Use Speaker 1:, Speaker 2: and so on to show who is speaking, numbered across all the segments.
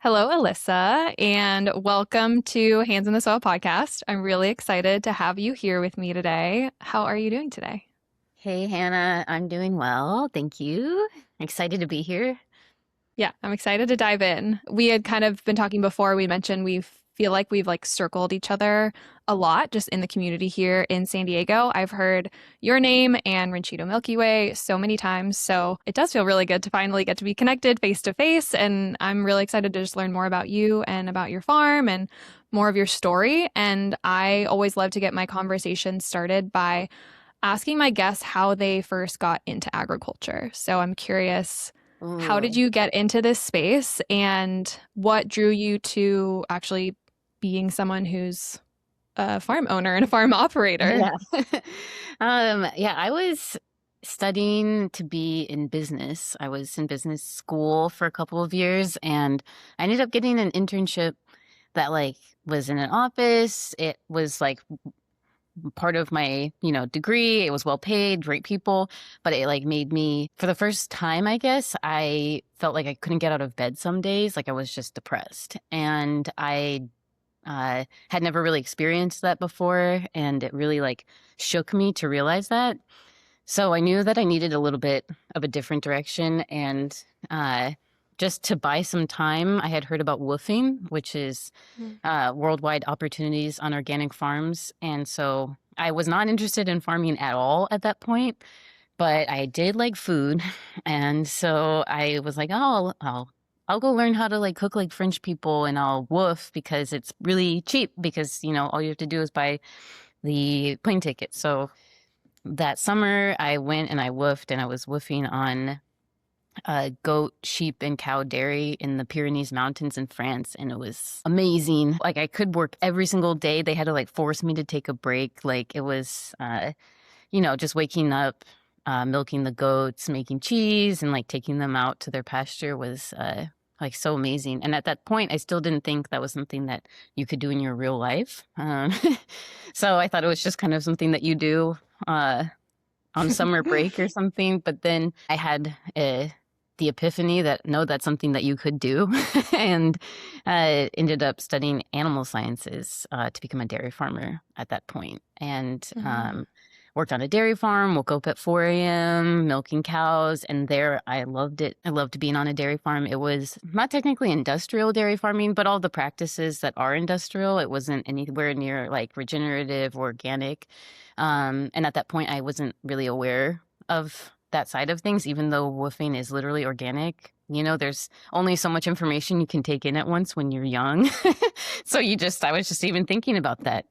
Speaker 1: Hello, Alyssa, and welcome to Hands in the Soil podcast. I'm really excited to have you here with me today. How are you doing today?
Speaker 2: Hey, Hannah, I'm doing well. Thank you. Excited to be here.
Speaker 1: Yeah, I'm excited to dive in. We had kind of been talking before. We mentioned we feel like we've circled each other a lot just in the community here in San Diego. I've heard your name and Ranchito Milky Way so many times. So it does feel really good to finally get to be connected face to face. And I'm really excited to just learn more about you and about your farm and more of your story. And I always love to get my conversation started by asking my guests how they first got into agriculture. So I'm curious, how did
Speaker 2: Ooh,
Speaker 1: you get into this space and what drew you to actually being someone who's a farm owner and a farm operator?
Speaker 2: yeah. Yeah, I was studying to be in business. I was in business school for a couple of years and I ended up getting an internship that was in an office. It was part of my, degree. It was well paid, great people, but it made me, for the first time, I guess, I felt like I couldn't get out of bed some days. Like I was just depressed. And I had never really experienced that before. And it really shook me to realize that. So I knew that I needed a little bit of a different direction. And just to buy some time, I had heard about woofing, which is
Speaker 1: Mm.
Speaker 2: worldwide opportunities on organic farms. And so I was not interested in farming at all at that point, but I did like food. And so I was like, oh, I'll go learn how to cook like French people and I'll woof because it's really cheap because, all you have to do is buy the plane ticket. So that summer I went and I woofed and I was woofing on goat, sheep, and cow dairy in the Pyrenees Mountains in France, and it was amazing. Like I could work every single day. They had to force me to take a break. Like it was, just waking up, milking the goats, making cheese, and taking them out to their pasture was so amazing. And at that point, I still didn't think that was something that you could do in your real life. So I thought it was just kind of something that you do. On summer break or something. But then I had the epiphany that no, that's something that you could do, and ended up studying animal sciences to become a dairy farmer at that point. And
Speaker 1: Mhm.
Speaker 2: worked on a dairy farm, woke up at 4 a.m., milking cows. And there I loved it. I loved being on a dairy farm. It was not technically industrial dairy farming, but all the practices that are industrial, it wasn't anywhere near regenerative, organic. And at that point, I wasn't really aware of that side of things, even though woofing is literally organic. There's only so much information you can take in at once when you're young. So I was just even thinking about that.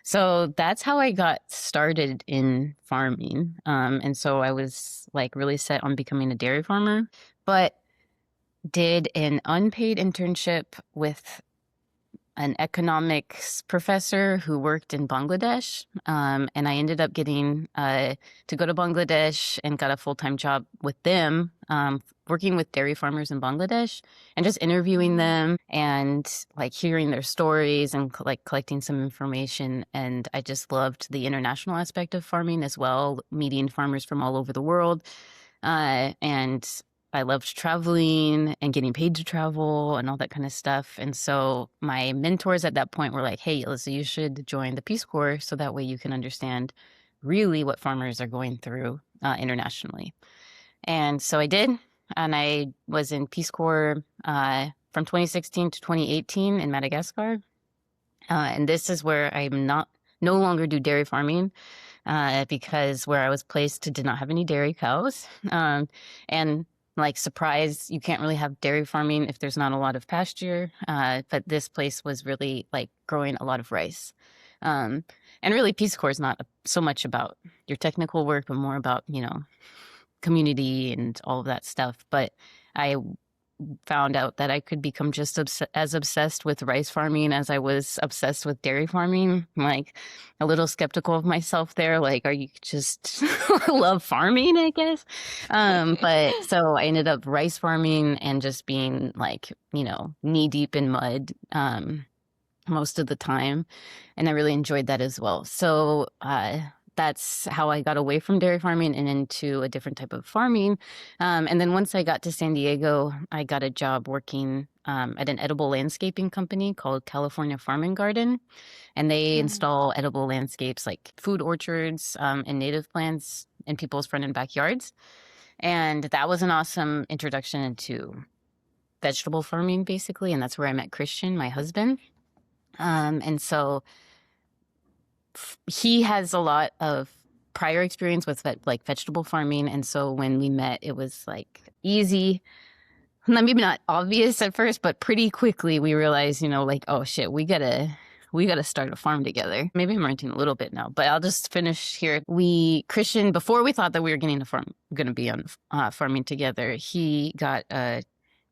Speaker 2: So that's how I got started in farming. And so I was really set on becoming a dairy farmer, but did an unpaid internship with an economics professor who worked in Bangladesh. And I ended up getting to go to Bangladesh and got a full-time job with them, working with dairy farmers in Bangladesh and just interviewing
Speaker 1: Mhm.
Speaker 2: them and hearing their stories and collecting some information. And I just loved the international aspect of farming as well, meeting farmers from all over the world. And I loved traveling and getting paid to travel and all that kind of stuff. And so my mentors at that point were like, hey, Alyssa, you should join the Peace Corps so that way you can understand really what farmers are going through internationally. And so I did. And I was in Peace Corps from 2016 to 2018 in Madagascar. And this is where I'm no longer do dairy farming because where I was placed did not have any dairy cows. And surprise, you can't really have dairy farming if there's not a lot of pasture. But this place was really growing a lot of rice. Um, and really, Peace Corps is not so much about your technical work, but more about, community and all of that stuff. But I found out that I could become just as obsessed with rice farming as I was obsessed with dairy farming. I'm a little skeptical of myself there. Are you just love farming, I guess? But so I ended up rice farming and just being knee deep in mud. Most of the time. And I really enjoyed that as well. So that's how I got away from dairy farming and into a different type of farming. And then once I got to San Diego, I got a job working at an edible landscaping company called California Farm and Garden, and they
Speaker 1: Mm.
Speaker 2: install edible landscapes like food orchards and native plants in people's front and backyards. And that was an awesome introduction into vegetable farming, basically. And that's where I met Christian, my husband. And so he has a lot of prior experience with like vegetable farming. And so when we met, it was like easy. Maybe not obvious at first, but pretty quickly we realized, like, oh shit, we gotta start a farm together. Maybe I'm ranting a little bit now, but I'll just finish here. Christian, before we thought that we were gonna be on farming together, he got a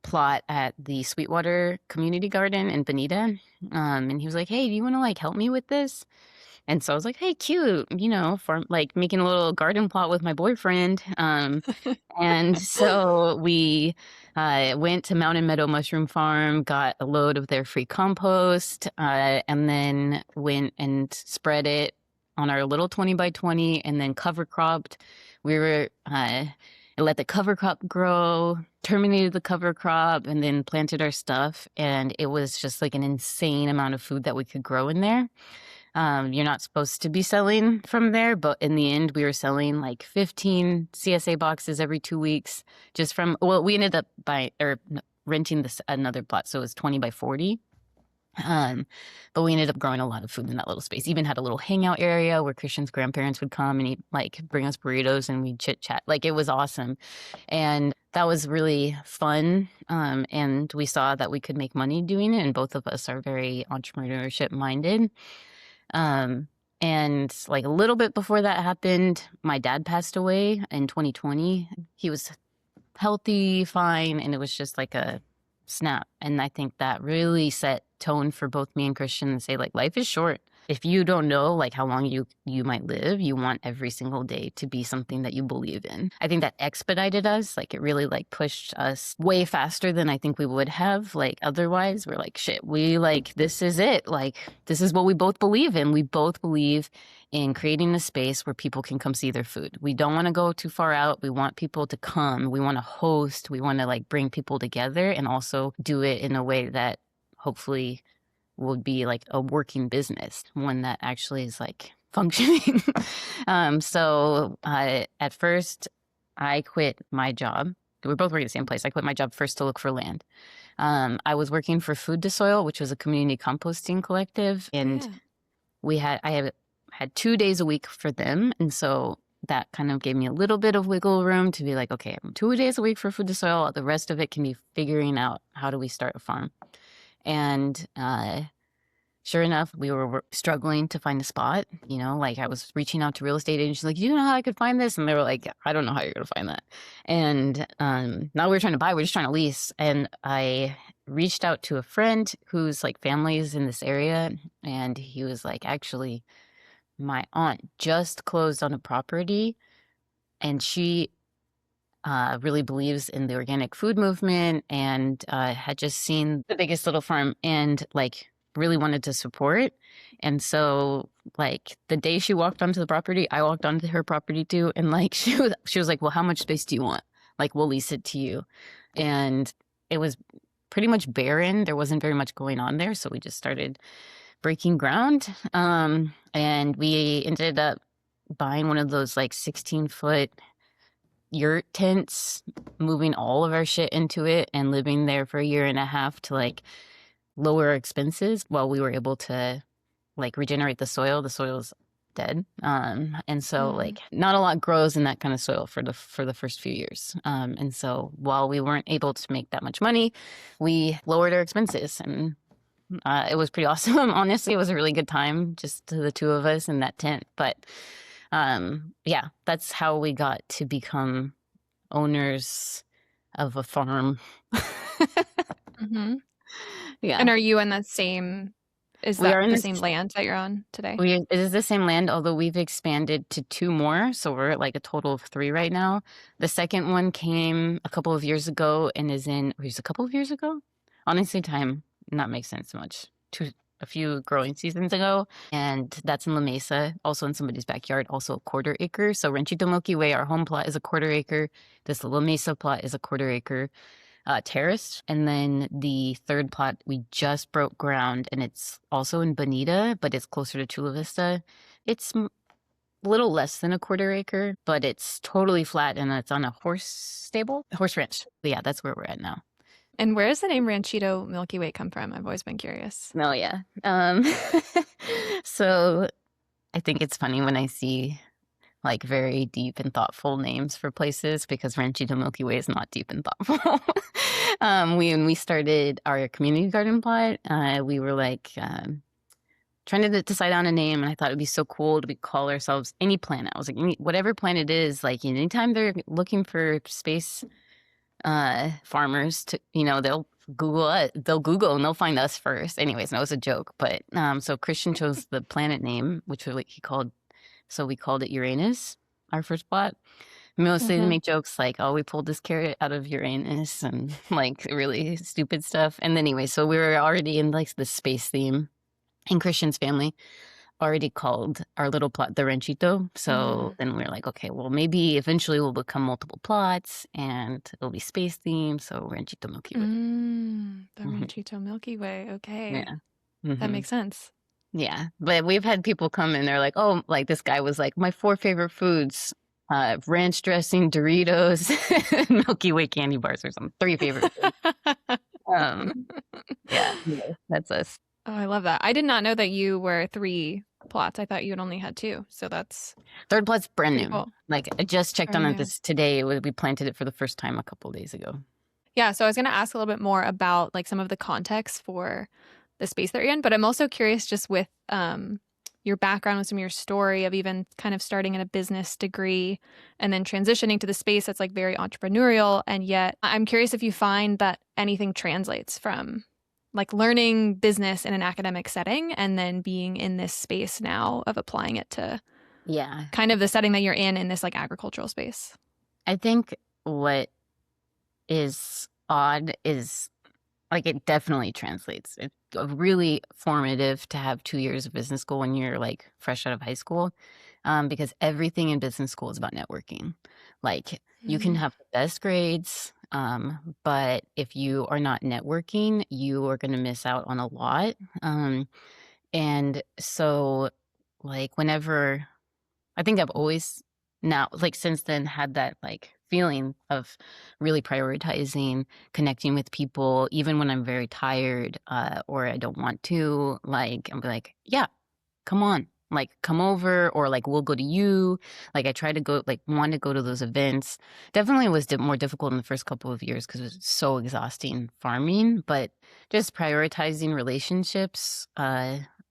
Speaker 2: plot at the Sweetwater Community Garden in Bonita, and he was like, "Hey, do you want to like help me with this?" And so I was like, "Hey, cute, for like making a little garden plot with my boyfriend." And so we went to Mountain Meadow Mushroom Farm, got a load of their free compost, and then went and spread it on our little 20 by 20 and then cover cropped. We were let the cover crop grow, terminated the cover crop, and then planted our stuff. And it was just like an insane amount of food that we could grow in there. You're not supposed to be selling from there, but in the end, we were selling like 15 CSA boxes every 2 weeks just from, well, we ended up renting another plot. So it was 20 by 40. But we ended up growing a lot of food in that little space. Even had a little hangout area where Christian's grandparents would come and bring us burritos and we'd chit chat. Like it was awesome. And that was really fun. And we saw that we could make money doing it. And both of us are very entrepreneurship minded. And like a little bit before that happened, my dad passed away in 2020. He was healthy, fine, and it was just like a snap. And I think that really set tone for both me and Christian and say like life is short. If you don't know like how long you might live, you want every single day to be something that you believe in. I think that expedited us. Like it really like pushed us way faster than I think we would have. Like otherwise we're like, shit, this is it. Like this is what we both believe in. We both believe in creating a space where people can come see their food. We don't want to go too far out. We want people to come. We want to host. We want to like bring people together and also do it in a way that hopefully would be like a working business, one that actually is like functioning. So at first I quit my job. We were both working at the same place. I quit my job first to look for land. I was working for Food to Soil, which was a community composting collective. And I had 2 days a week for them. And so that kind of gave me a little bit of wiggle room to be like, okay, I'm 2 days a week for Food to Soil. The rest of it can be figuring out how do we start a farm. And sure enough, we were struggling to find a spot. Like I was reaching out to real estate agents, like, do you know how I could find this? And they were like, I don't know how you're going to find that. And now we're trying to buy, we're just trying to lease. And I reached out to a friend whose like family is in this area. And he was like, actually, my aunt just closed on a property and she really believes in the organic food movement and had just seen the biggest little farm and like really wanted to support. And so like the day she walked onto the property, I walked onto her property too. And like she was like, well, how much space do you want? Like we'll lease it to you. And it was pretty much barren. There wasn't very much going on there. So we just started breaking ground. And we ended up buying one of those like 16-foot yurt tents, moving all of our shit into it and living there for a year and a half to like lower our expenses while we were able to like regenerate the soil. The soil's dead. And so like not a lot grows in that kind of soil for the first few years. And so while we weren't able to make that much money, we lowered our expenses and it was pretty awesome. Honestly, it was a really good time just to the two of us in that tent. But yeah, that's how we got to become owners of a farm.
Speaker 1: Mm-hmm.
Speaker 2: Yeah.
Speaker 1: And are you in that same, is
Speaker 2: We
Speaker 1: that
Speaker 2: are in
Speaker 1: the
Speaker 2: the
Speaker 1: same land that you're on today?
Speaker 2: It is the same land, although we've expanded to 2 more. So we're at like a total of 3 right now. The second one came a couple of years ago and it was a couple of years ago? Honestly, time not makes sense much. A few growing seasons ago. And that's in La Mesa, also in somebody's backyard, also a 1/4 acre. So Ranchito Milky Way, our home plot is a 1/4 acre. This La Mesa plot is a 1/4 acre. terraced. And then the third plot, we just broke ground, and it's also in Bonita, but it's closer to Chula Vista. It's a little less than a quarter acre, but it's totally flat, and it's on a horse ranch. But yeah, that's where we're at now.
Speaker 1: And where does the name Ranchito Milky Way come from? I've always been curious.
Speaker 2: Oh yeah. So I think it's funny when I see like very deep and thoughtful names for places, because Ranchito Milky Way is not deep and thoughtful. When we started our community garden plot, we were like trying to decide on a name, and I thought it'd be so cool to call ourselves Any Planet. I was like, whatever planet is, like anytime they're looking for space farmers to, they'll Google it, they'll Google and they'll find us first. Anyways, no, it was a joke. But so Christian chose the planet name, which so we called it Uranus, our first plot. Mostly to make jokes like, oh, we pulled this carrot out of Uranus and like really stupid stuff. And anyway, so we were already in like the space theme, and Christian's family already called our little plot the Ranchito. So then we were like, okay, well, maybe eventually we'll become multiple plots and it'll be space themed. So Ranchito Milky Way.
Speaker 1: The Ranchito Milky Way. Okay.
Speaker 2: Yeah.
Speaker 1: That makes sense.
Speaker 2: Yeah. But we've had people come and they're like, oh, like this guy was like, my 4 favorite foods, ranch dressing, Doritos, Milky Way candy bars or something. 3 favorite foods. Yeah, that's us.
Speaker 1: Oh, I love that. I did not know that you were 3 plots. I thought you had only had 2. So that's
Speaker 2: third plot's brand new.
Speaker 1: Cool.
Speaker 2: Like I just checked on it this today. We planted it for the first time a couple of days ago.
Speaker 1: Yeah. So I was going to ask a little bit more about like some of the context for the space that you're in, but I'm also curious just with your background, with some of your story of even kind of starting in a business degree and then transitioning to the space that's like very entrepreneurial. And yet I'm curious if you find that anything translates from like learning business in an academic setting and then being in this space now of applying it to kind of the setting that you're in this like agricultural space.
Speaker 2: I think what is odd is like it definitely translates. It's really formative to have 2 years of business school when you're like fresh out of high school, because everything in business school is about networking. Like you can have the best grades, but if you are not networking, you are going to miss out on a lot. And so like whenever, I think I've always now, like since then, had that like feeling of really prioritizing connecting with people, even when I'm very tired or I don't want to. Like I'm like, yeah, come on, like come over, or like we'll go to you. Like I try to go, like want to go to those events. Definitely was more difficult in the first couple of years because it was so exhausting farming, but just prioritizing relationships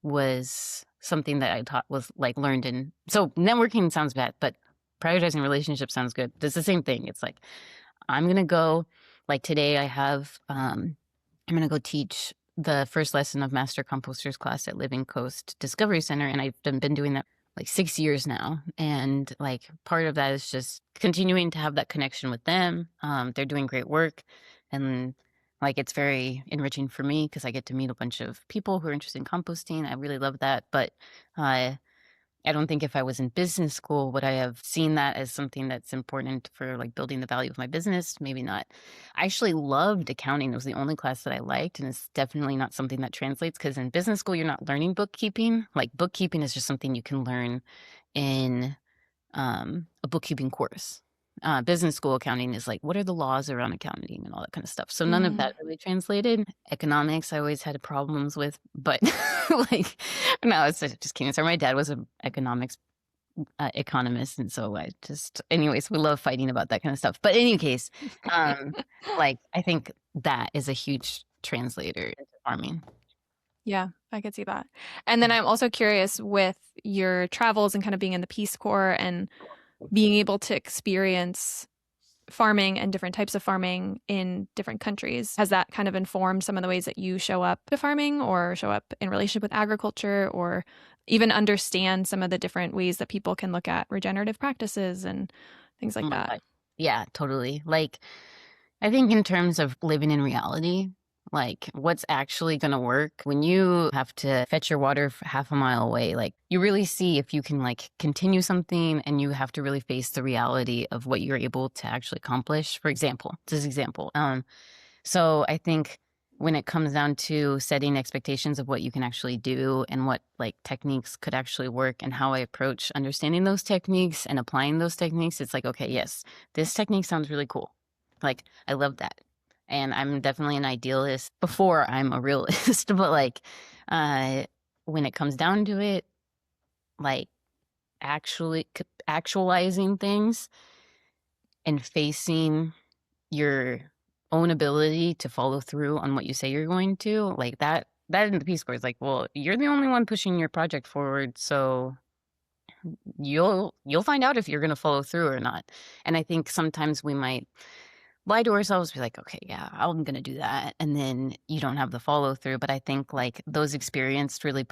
Speaker 2: was something that I taught was like learned in. So networking sounds bad, but prioritizing relationships sounds good. It's the same thing. It's like, I'm going to go, like today I have, I'm going to go teach the first lesson of Master Composters class at Living Coast Discovery Center. And I've been doing that like 6 years now. And like part of that is just continuing to have that connection with them. They're doing great work. And like, it's very enriching for me because I get to meet a bunch of people who are interested in composting. I really love that. But, I don't think if I was in business school, would I have seen that as something that's important for like building the value of my business? Maybe not. I actually loved accounting. It was the only class that I liked. And it's definitely not something that translates because in business school, you're not learning bookkeeping. Like bookkeeping is just something you can learn in a bookkeeping course. Business school accounting is like, what are the laws around accounting and all that kind of stuff. So none of that really translated. Economics, I always had problems with, but like, no, it's just kidding. So my dad was an economics economist. And so anyways, we love fighting about that kind of stuff. But in any case, like, I think that is a huge translator into farming.
Speaker 1: Yeah, I could see that. And then I'm also curious with your travels and kind of being in the Peace Corps and being able to experience farming and different types of farming in different countries. Has that kind of informed some of the ways that you show up to farming or show up in relationship with agriculture, or even understand some of the different ways that people can look at regenerative practices and things like that?
Speaker 2: God. Yeah, totally. Like, I think in terms of living in reality, like what's actually going to work when you have to fetch your water half a mile away, like you really see if you can like continue something, and you have to really face the reality of what you're able to actually accomplish. For example, So I think when it comes down to setting expectations of what you can actually do and what like techniques could actually work and how I approach understanding those techniques and applying those techniques, it's like, okay, yes, this technique sounds really cool. Like, I love that. And I'm definitely an idealist before I'm a realist, but like, uh, when it comes down to it, like actually actualizing things and facing your own ability to follow through on what you say you're going to, like that in the Peace Corps is like, well, you're the only one pushing your project forward, so you'll find out if you're gonna follow through or not. And I think sometimes we might lie to ourselves, be like, okay, yeah, I'm gonna do that, and then you don't have the follow through. But I think like those experiences really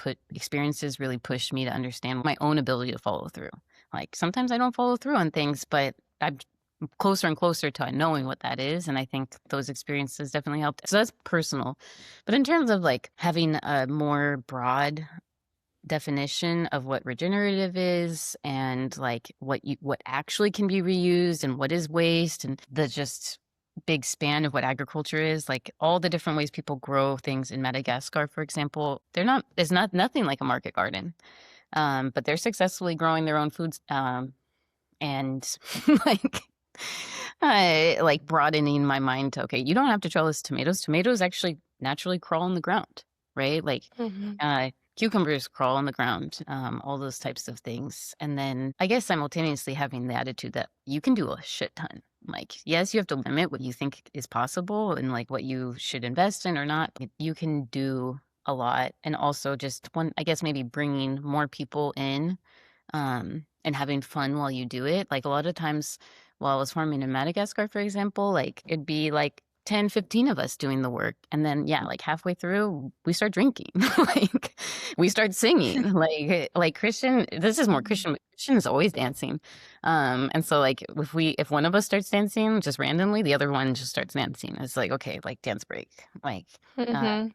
Speaker 2: pushed me to understand my own ability to follow through. Like sometimes I don't follow through on things, but I'm closer and closer to knowing what that is. And I think those experiences definitely helped. So that's personal. But in terms of like having a more broad definition of what regenerative is and like what actually can be reused and what is waste and the just big span of what agriculture is, like all the different ways people grow things in Madagascar, for example, there's not nothing like a market garden. But they're successfully growing their own foods, and like like broadening my mind to, okay, you don't have to trellis tomatoes. Tomatoes actually naturally crawl on the ground, right? Like
Speaker 1: Hmm.
Speaker 2: cucumbers crawl on the ground, all those types of things. And then I guess simultaneously having the attitude that you can do a shit ton. Like, yes, you have to limit what you think is possible and like what you should invest in or not. But you can do a lot. And also just one, I guess maybe bringing more people in, and having fun while you do it. Like a lot of times while I was farming in Madagascar, for example, like it'd be like 10, 15 of us doing the work. And then, yeah, like halfway through, we start drinking. Like we start singing. Like Christian, this is more Christian, but Christian is always dancing. And so like if one of us starts dancing just randomly, the other one just starts dancing. It's like, okay, like dance break. Like uh
Speaker 1: Hmm.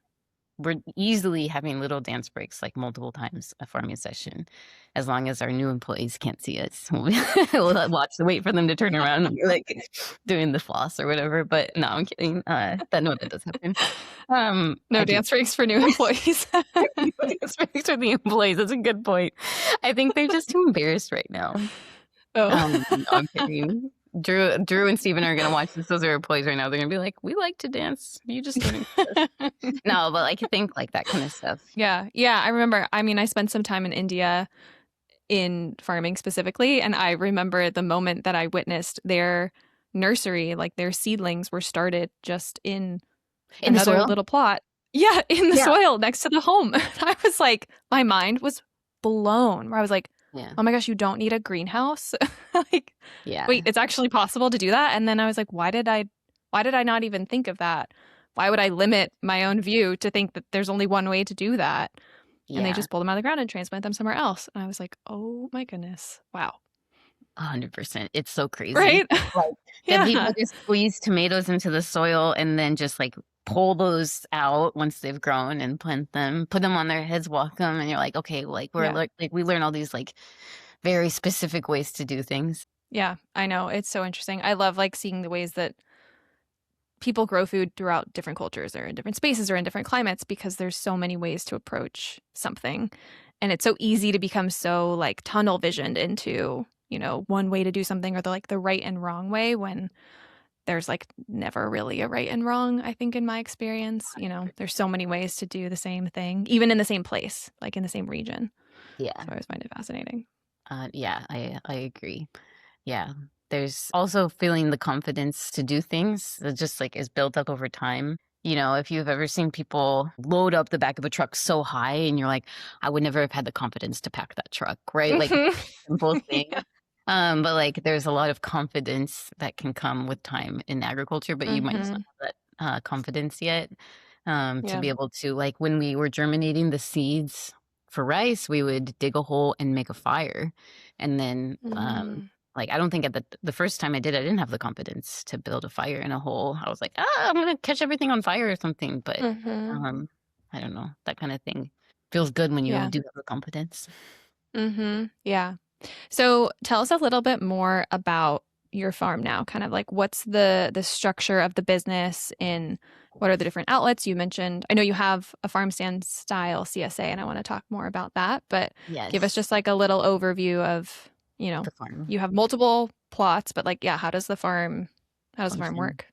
Speaker 2: we're easily having little dance breaks like multiple times a farming session, as long as our new employees can't see us. We'll wait for them to turn around and be like doing the floss or whatever. But no, I'm kidding. That does happen.
Speaker 1: No
Speaker 2: I do
Speaker 1: dance breaks for new employees.
Speaker 2: dance breaks with the employees. That's a good point. I think they're just too embarrassed right now.
Speaker 1: Oh.
Speaker 2: No, I'm kidding. Drew and Steven are gonna watch this. Those are employees right now. They're gonna be like, "We like to dance. You just don't." No, but like think like that kind of stuff.
Speaker 1: Yeah. Yeah. I remember. I mean, I spent some time in India in farming specifically, and I remember the moment that I witnessed their nursery, like their seedlings were started just in
Speaker 2: In the
Speaker 1: another
Speaker 2: soil?
Speaker 1: little plot. Yeah, in the
Speaker 2: Yeah.
Speaker 1: soil next to the home. I was like, my mind was blown, where I was like,
Speaker 2: Yeah.
Speaker 1: oh my gosh, you don't need a greenhouse? Like, wait,
Speaker 2: Yeah.
Speaker 1: it's actually possible to do that? And then I was like, why did I not even think of that? Why would I limit my own view to think that there's only one way to do that? And they
Speaker 2: Yeah.
Speaker 1: just pull them out of the ground and transplant them somewhere else. And I was like, oh my goodness. Wow.
Speaker 2: 100%. It's so crazy.
Speaker 1: Right?
Speaker 2: Like that people
Speaker 1: Yeah.
Speaker 2: just squeeze tomatoes into the soil and then just like pull those out once they've grown and plant them, put them on their heads, walk them, and you're like, okay, like
Speaker 1: Yeah.
Speaker 2: like we learn all these like very specific ways to do things.
Speaker 1: Yeah. I know. It's so interesting. I love like seeing the ways that people grow food throughout different cultures or in different spaces or in different climates because there's so many ways to approach something. And it's so easy to become so like tunnel visioned into, one way to do something or the right and wrong way when there's like never really a right and wrong, I think in my experience. There's so many ways to do the same thing, even in the same place, like in the same region.
Speaker 2: Yeah.
Speaker 1: So I always find it fascinating.
Speaker 2: Yeah, I agree. Yeah. There's also feeling the confidence to do things that just like is built up over time. You know, if you've ever seen people load up the back of a truck so high and you're like, I would never have had the confidence to pack that truck, right? Like
Speaker 1: Hmm.
Speaker 2: simple thing.
Speaker 1: Yeah.
Speaker 2: But like there's a lot of confidence that can come with time in agriculture, but you might just
Speaker 1: Hmm.
Speaker 2: not have that confidence yet. To
Speaker 1: Yeah.
Speaker 2: be able to like when we were germinating the seeds for rice, we would dig a hole and make a fire. And then
Speaker 1: Mm-hmm.
Speaker 2: like I don't think at the first time I did, I didn't have the confidence to build a fire in a hole. I was like, I'm gonna catch everything on fire or something. But
Speaker 1: Mm-hmm.
Speaker 2: I don't know, that kind of thing feels good when you
Speaker 1: Yeah.
Speaker 2: do have the confidence.
Speaker 1: Mm-hmm. Yeah. So tell us a little bit more about your farm now? Kind of like what's the structure of the business in what are the different outlets you mentioned? I know you have a farm stand style CSA and I want to talk more about that, but give us
Speaker 2: Yes,
Speaker 1: just like a little overview of,
Speaker 2: the farm
Speaker 1: you have multiple plots, but like yeah, how does the farm
Speaker 2: function.
Speaker 1: work?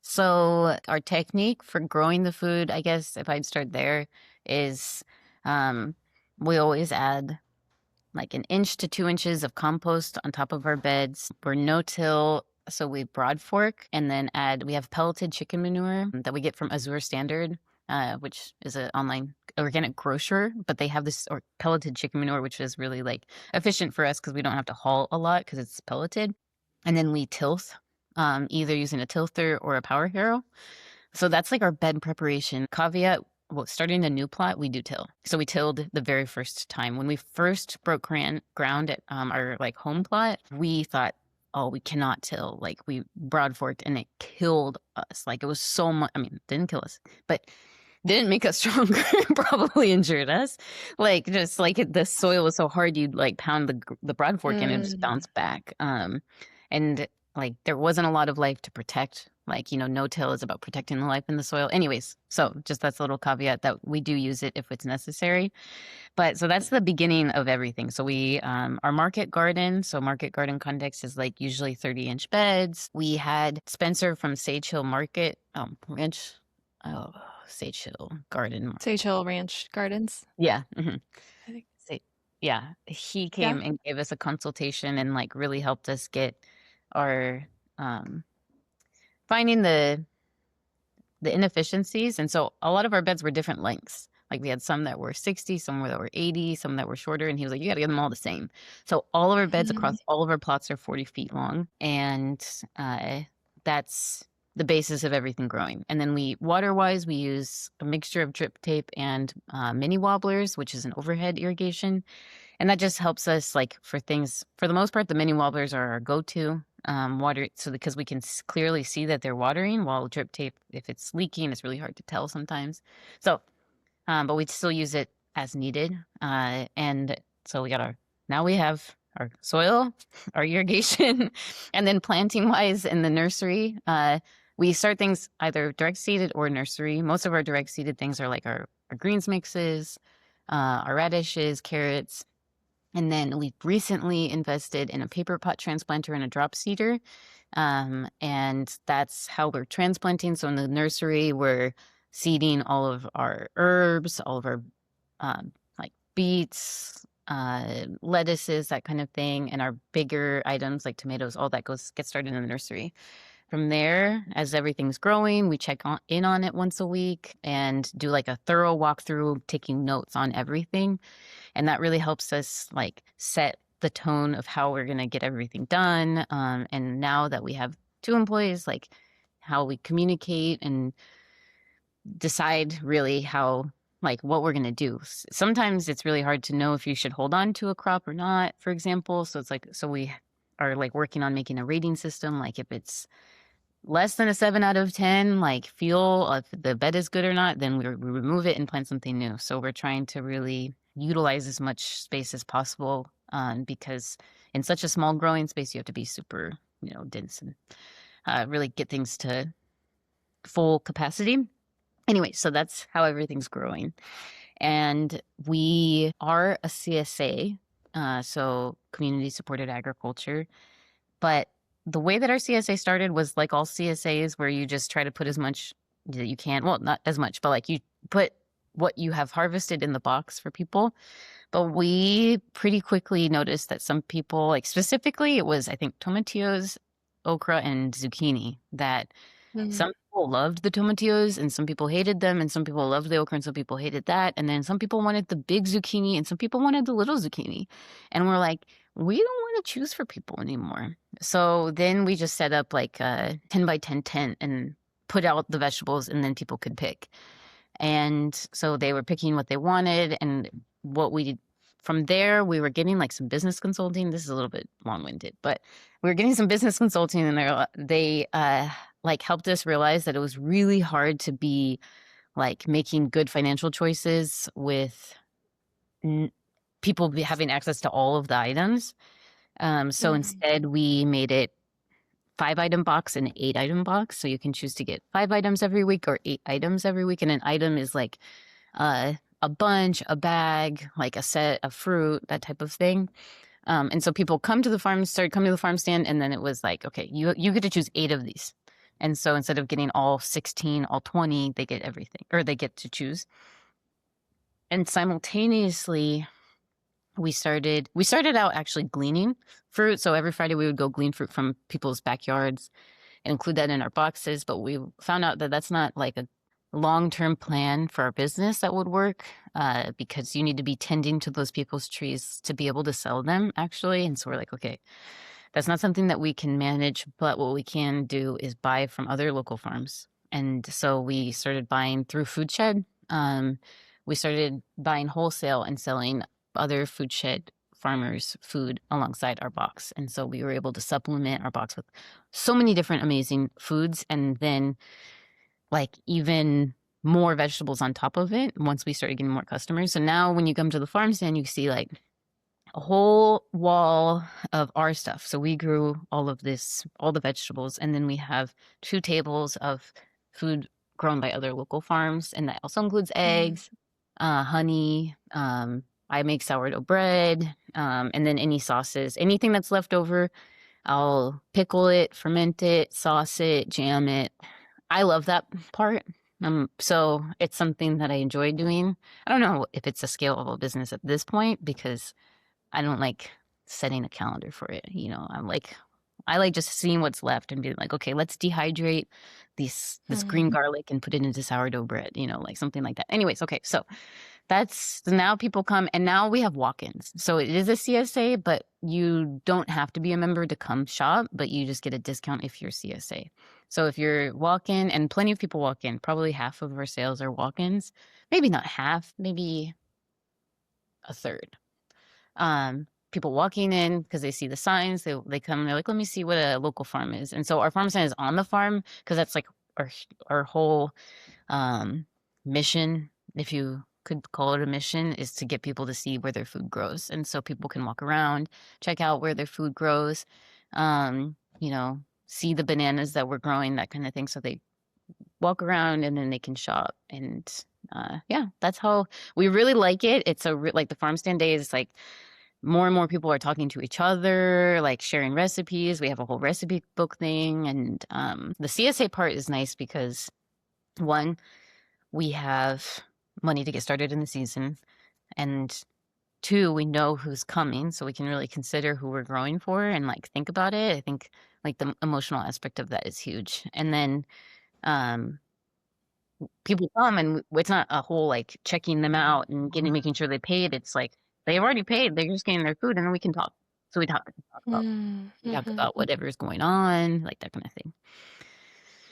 Speaker 2: So our technique for growing the food, I guess if I'd start there, is um, we always add like an inch to 2 inches of compost on top of our beds. We're no-till, so we broad fork and then we have pelleted chicken manure that we get from Azure Standard, which is an online organic grocer, but they have this or pelleted chicken manure, which is really like efficient for us because we don't have to haul a lot because it's pelleted. And then we tilth, either using a tilther or a power harrow. So that's like our bed preparation. Caveat, well, starting a new plot, we do till. So we tilled the very first time. When we first broke ground at our like home plot, we thought, oh, we cannot till. Like we broad forked and it killed us. Like it was so much. I mean, it didn't kill us, but didn't make us stronger. Probably injured us. Like just like the soil was so hard, you'd like pound the broad fork and it just
Speaker 1: Mm,
Speaker 2: bounced back. And like there wasn't a lot of life to protect. Like, no-till is about protecting the life in the soil. Anyways, so just that's a little caveat that we do use it if it's necessary. But so that's the beginning of everything. So our market garden context is like usually 30-inch beds. We had Spencer from Sage Hill Market, Ranch, oh, Sage Hill Garden.
Speaker 1: Sage Hill Ranch Gardens,
Speaker 2: Yeah. Hmm.
Speaker 1: I think.
Speaker 2: Yeah. He
Speaker 1: Yeah.
Speaker 2: came and gave us a consultation and like really helped us get our, um, finding the inefficiencies. And so a lot of our beds were different lengths. Like we had some that were 60, some that were 80, some that were shorter. And he was like, you got to get them all the same. So all of our beds across
Speaker 1: Mhm.
Speaker 2: all of our plots are 40 feet long. And that's the basis of everything growing. And then water wise, we use a mixture of drip tape and mini wobblers, which is an overhead irrigation. And that just helps us like for things, for the most part, the mini wobblers are our go-to water. So because we can clearly see that they're watering, while drip tape, if it's leaking, it's really hard to tell sometimes. So, but we still use it as needed. And so now we have our soil, our irrigation, and then planting wise in the nursery, we start things either direct seeded or nursery. Most of our direct seeded things are like our greens mixes, our radishes, carrots, and then we recently invested in a paper pot transplanter and a drop seeder. And that's how we're transplanting. So in the nursery, we're seeding all of our herbs, all of our like beets, lettuces, that kind of thing, and our bigger items like tomatoes, all that gets started in the nursery. From there, as everything's growing, we in on it once a week and do like a thorough walkthrough, taking notes on everything. And that really helps us like set the tone of how we're going to get everything done. And now that we have two employees, like how we communicate and decide really like what we're going to do. Sometimes it's really hard to know if you should hold on to a crop or not, for example. So it's like, so we are like working on making a rating system. Like if it's less than a 7 out of 10, like feel if the bed is good or not, then we remove it and plant something new. So we're trying to really utilize as much space as possible, because in such a small growing space, you have to be super, dense and really get things to full capacity. Anyway, so that's how everything's growing. And we are a CSA, so community supported agriculture. But the way that our CSA started was like all CSAs, where you just try to put as much that you can. Well, not as much, but like you put what you have harvested in the box for people. But we pretty quickly noticed that some people, like specifically, it was, I think, tomatillos, okra, and zucchini, that
Speaker 1: Mhm.
Speaker 2: some people loved the tomatillos and some people hated them, and some people loved the okra and some people hated that. And then some people wanted the big zucchini and some people wanted the little zucchini. And we're like, we don't want to choose for people anymore. So then we just set up like a 10 by 10 tent and put out the vegetables and then people could pick. And so they were picking what they wanted. And from there, we were getting like some business consulting. This is a little bit long winded, but we were getting some business consulting and they like helped us realize that it was really hard to be like making good financial choices with people having access to all of the items. So
Speaker 1: Mhm.
Speaker 2: instead, we made it 5-item box and 8-item box. So you can choose to get 5 items every week or 8 items every week. And an item is like a bunch, a bag, like a set of fruit, that type of thing. And so people started coming to the farm stand, and then it was like, okay, you get to choose 8 of these. And so instead of getting all 16, all 20, they get everything, or they get to choose. And simultaneously, we started out actually gleaning fruit. So every Friday we would go glean fruit from people's backyards and include that in our boxes. But we found out that that's not like a long-term plan for our business that would work, because you need to be tending to those people's trees to be able to sell them, actually. And so we're like, okay, that's not something that we can manage, but what we can do is buy from other local farms. And so we started buying through Food Shed. We started buying wholesale and selling other Food Shed farmers food alongside our box. And so we were able to supplement our box with so many different amazing foods, and then like even more vegetables on top of it once we started getting more customers. So now when you come to the farm stand, you see like a whole wall of our stuff. So we grew all of this, all the vegetables, and then we have 2 tables of food grown by other local farms, and that also includes eggs, honey. I make sourdough bread, and then any sauces, anything that's left over, I'll pickle it, ferment it, sauce it, jam it. I love that part. So it's something that I enjoy doing. I don't know if it's a scalable business at this point, because I don't like setting a calendar for it. I like just seeing what's left and being like, okay, let's dehydrate this green garlic and put it into sourdough bread, like something like that. Anyways, okay, so now people come, and now we have walk-ins. So it is a CSA, but you don't have to be a member to come shop, but you just get a discount if you're CSA. So if you're walk-in, and plenty of people walk in, probably half of our sales are walk-ins, maybe not half, maybe a third. People walking in because they see the signs, they come and they're like, let me see what a local farm is. And so our farm stand is on the farm, because that's like our whole mission, if you could call it a mission, is to get people to see where their food grows. And so people can walk around, check out where their food grows, see the bananas that we're growing, that kind of thing. So they walk around and then they can shop. And yeah, that's how we really like it. It's like the farm stand day is like more and more people are talking to each other, like sharing recipes. We have a whole recipe book thing. And the CSA part is nice because, one, we have money to get started in the season. And 2, we know who's coming, so we can really consider who we're growing for and like think about it. I think like the emotional aspect of that is huge. And then people come, and it's not a whole like checking them out and making sure they paid. It's like they've already paid, they're just getting their food, and then we can talk. So we talk about whatever's going on, like that kind of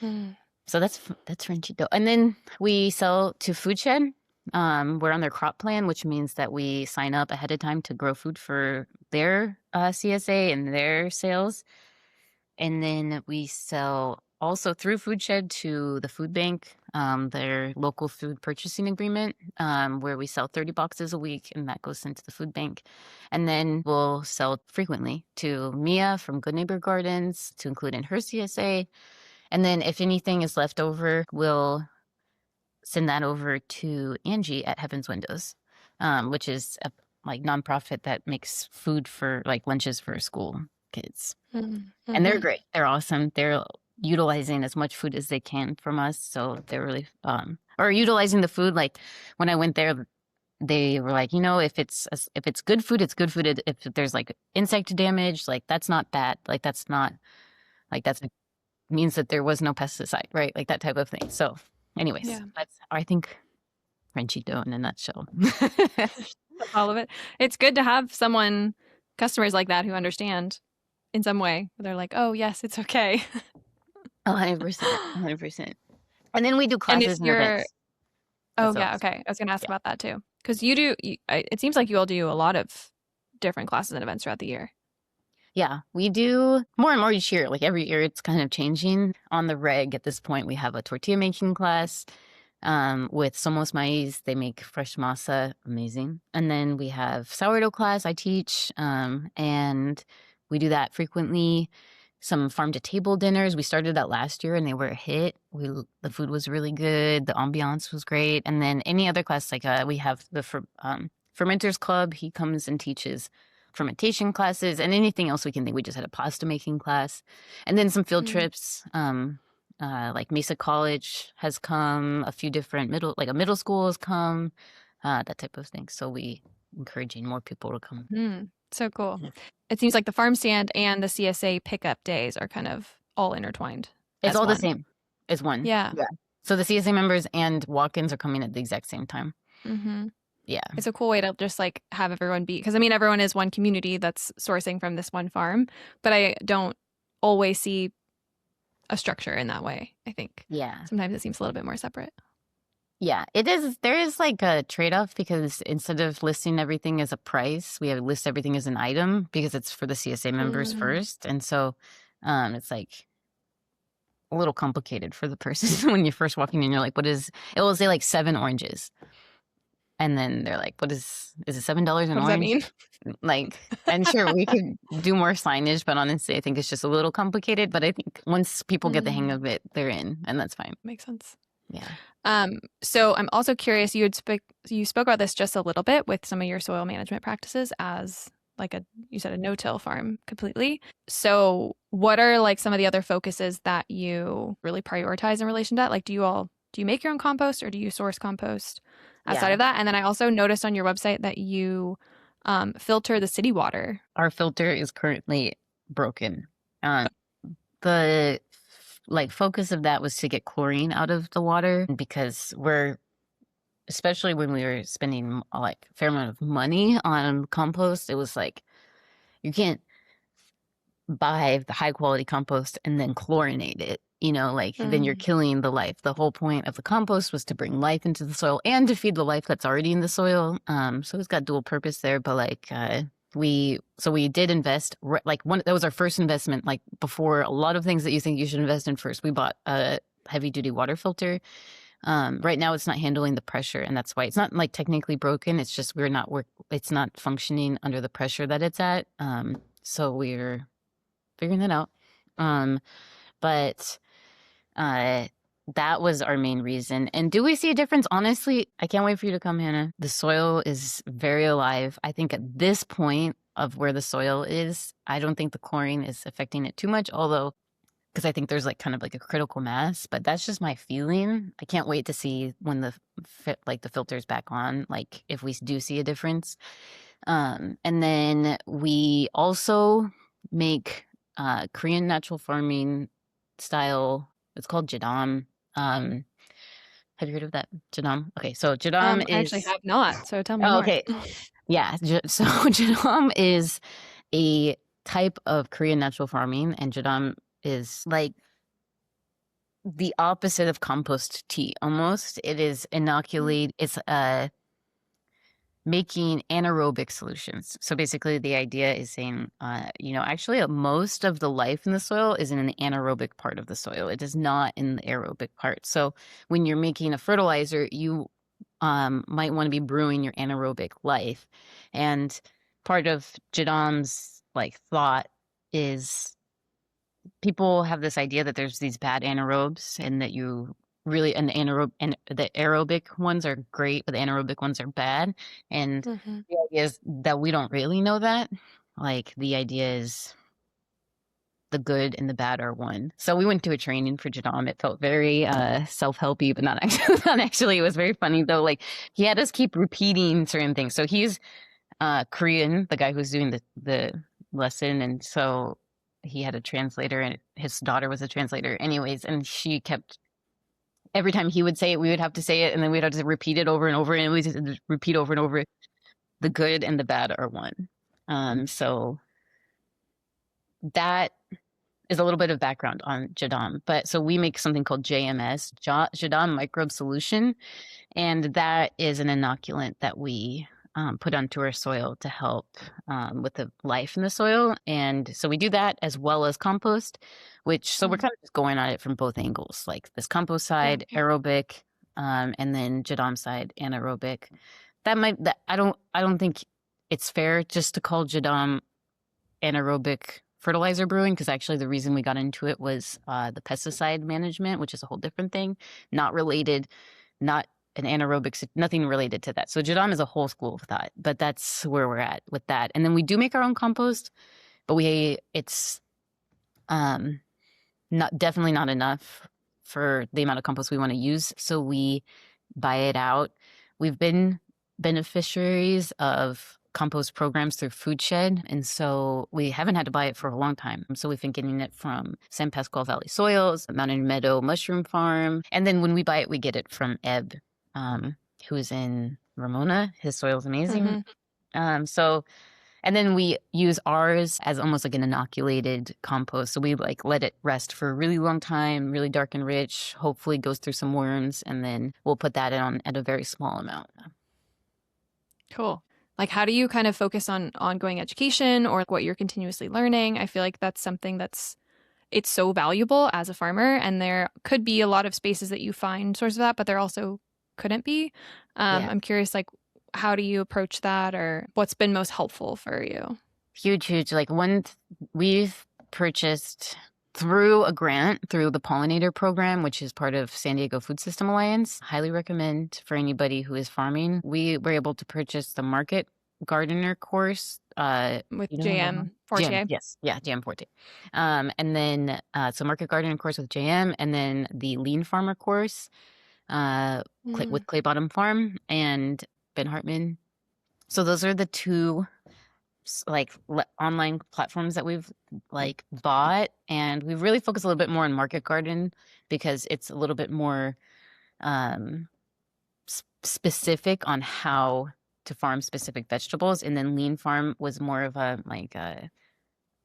Speaker 2: thing. So that's Ranchito. And then we sell to Food Shed. We're on their crop plan, which means that we sign up ahead of time to grow food for their CSA and their sales. And then we sell also through Food Shed to the food bank, their local food purchasing agreement, where we sell 30 boxes a week, and that goes into the food bank. And then we'll sell frequently to Mia from Good Neighbor Gardens to include in her CSA. And then if anything is left over, we'll send that over to Angie at Heaven's Windows, which is a like nonprofit that makes food for like lunches for school kids. And they're great. They're awesome. They're utilizing as much food as they can from us. So they're really, or utilizing the food. Like when I went there, they were like, if it's good food, it's good food. If there's like insect damage, like that's not bad. Like that's not, like that's means that there was no pesticide, right? Like that type of thing. So anyways, that's, I think, Ranchito in a nutshell.
Speaker 1: All of it. It's good to have customers like that who understand in some way. They're like, oh, yes, it's okay.
Speaker 2: 100%. 100%. And then we do classes and events.
Speaker 1: Oh, yeah. Okay. I was going to ask about that too. Because it seems like you all do a lot of different classes and events throughout the year.
Speaker 2: Yeah, we do more and more each year. Like every year it's kind of changing. On the reg at this point, we have a tortilla making class with Somos Maiz. They make fresh masa, amazing. And then we have sourdough class I teach, and we do that frequently. some farm to table dinners. We started that last year and they were a hit. The food was really good. The ambiance was great. And then any other class, like we have the fermenters club. He comes and teaches fermentation classes and anything else we can think. We just had a pasta making class, and then some field
Speaker 1: Mm.
Speaker 2: trips. Like Mesa College has come. A few different a middle school has come. That type of thing. So we encouraging more people to come.
Speaker 1: Mm. So cool. It seems like the farm stand and the CSA pickup days are kind of all intertwined
Speaker 2: It's
Speaker 1: as
Speaker 2: all the
Speaker 1: one.
Speaker 2: same. It's one.
Speaker 1: Yeah.
Speaker 2: Yeah. So the CSA members and walk-ins are coming at the exact same time.
Speaker 1: Mm-hmm.
Speaker 2: Yeah.
Speaker 1: It's a cool way to just like have everyone be, because I mean, everyone is one community that's sourcing from this one farm, but I don't always see a structure in that way. I think
Speaker 2: Yeah.
Speaker 1: sometimes it seems a little bit more separate.
Speaker 2: Yeah, it is. There is like a trade-off because instead of listing everything as a price, we have list everything as an item because it's for the CSA members
Speaker 1: Mm.
Speaker 2: first. And so it's like a little complicated for the person when you're first walking in. You're like, it will say like 7 oranges. And then they're like, is it $7 an
Speaker 1: What does that
Speaker 2: orange?
Speaker 1: mean?
Speaker 2: Like, and sure, we could do more signage, but honestly, I think it's just a little complicated. But I think once people get the hang
Speaker 1: Mm.
Speaker 2: of it, they're in, and that's fine.
Speaker 1: Makes sense.
Speaker 2: Yeah.
Speaker 1: So I'm also curious, you spoke about this just a little bit with some of your soil management practices as like you said, a no-till farm completely. So what are like some of the other focuses that you really prioritize in relation to that? Like, do you make your own compost or do you source compost outside
Speaker 2: Yeah.
Speaker 1: of that? And then I also noticed on your website that you filter the city water.
Speaker 2: Our filter is currently broken. The focus of that was to get chlorine out of the water because especially when we were spending like a fair amount of money on compost, it was like you can't buy the high quality compost and then chlorinate it. Then you're killing the life. The whole point of the compost was to bring life into the soil and to feed the life that's already in the soil. So it's got dual purpose there. But we did invest. That was our first investment. Like before a lot of things that you think you should invest in first, we bought a heavy duty water filter. Right now it's not handling the pressure, and that's why it's not like technically broken. It's just it's not functioning under the pressure that it's at. So we're figuring that out. But that was our main reason. And do we see a difference? Honestly, I can't wait for you to come, Hannah. The soil is very alive. I think at this point of where the soil is, I don't think the chlorine is affecting it too much, although because I think there's like kind of like a critical mass, but that's just my feeling. I can't wait to see when the filter's back on, like if we do see a difference. And then we also make Korean natural farming style. It's called jadam. Have you heard of that? Jadam? Okay, so jadam
Speaker 1: I actually
Speaker 2: is.
Speaker 1: have not, so tell me
Speaker 2: Oh,
Speaker 1: more.
Speaker 2: okay. Yeah. So jadam is a type of Korean natural farming, and jadam is like the opposite of compost tea almost. It is inoculate. It's making anaerobic solutions. So basically the idea is saying, actually most of the life in the soil is in an anaerobic part of the soil. It is not in the aerobic part. So when you're making a fertilizer, you might want to be brewing your anaerobic life. And part of Jadam's thought is people have this idea that there's these bad anaerobes and that you really and the aerobic ones are great, but the anaerobic ones are bad. And
Speaker 1: Mm-hmm.
Speaker 2: the idea is that we don't really know that. Like the idea is the good and the bad are one. So we went to a training for Jadam. It felt very self-helpy, but not actually. Not actually. It was very funny though. Like he had us keep repeating certain things. So he's Korean, the guy who's doing the lesson, and so he had a translator, and his daughter was a translator, anyways. And she kept every time he would say it, we would have to say it, and then we'd have to repeat it over and over, and we just repeat over and over. The good and the bad are one. So that is a little bit of background on Jadam. But so we make something called JMS, Jadam Microbe Solution, and that is an inoculant that we put onto our soil to help with the life in the soil. And so we do that as well as compost, so we're kind of just going at it from both angles, like this compost side, aerobic, and then Jadam side, anaerobic. I don't think it's fair just to call Jadam anaerobic fertilizer brewing, because actually the reason we got into it was the pesticide management, which is a whole different thing, not related, not an anaerobic, nothing related to that. So Jadam is a whole school of thought, but that's where we're at with that. And then we do make our own compost, but it's definitely not enough for the amount of compost we want to use. So we buy it out. We've been beneficiaries of compost programs through Food Shed, and so we haven't had to buy it for a long time. So we've been getting it from San Pasqual Valley Soils, Mountain Meadow Mushroom Farm, and then when we buy it, we get it from Ebb, who is in Ramona. His soil's amazing. So and then we use ours as almost like an inoculated compost. So we like let it rest for a really long time, really dark and rich, hopefully goes through some worms, and then we'll put that on at a very small amount.
Speaker 1: Cool. Like, how do you kind of focus on ongoing education or what you're continuously learning? I feel like that's something it's so valuable as a farmer, and there could be a lot of spaces that you find source of that, but there also couldn't be.
Speaker 2: Yeah.
Speaker 1: I'm curious, like, how do you approach that, or what's been most helpful for you?
Speaker 2: Huge. Like we've purchased through a grant through the pollinator program, which is part of San Diego Food System Alliance. Highly recommend for anybody who is farming. We were able to purchase the market gardener course
Speaker 1: With
Speaker 2: JM
Speaker 1: Fortier?
Speaker 2: Yes. Yeah, JM Forte. And then so market gardener course with JM, and then the lean farmer course with Clay Bottom Farm and Ben Hartman. So those are the two like online platforms that we've like bought, and we've really focused a little bit more on market garden because it's a little bit more specific on how to farm specific vegetables, and then lean farm was more of a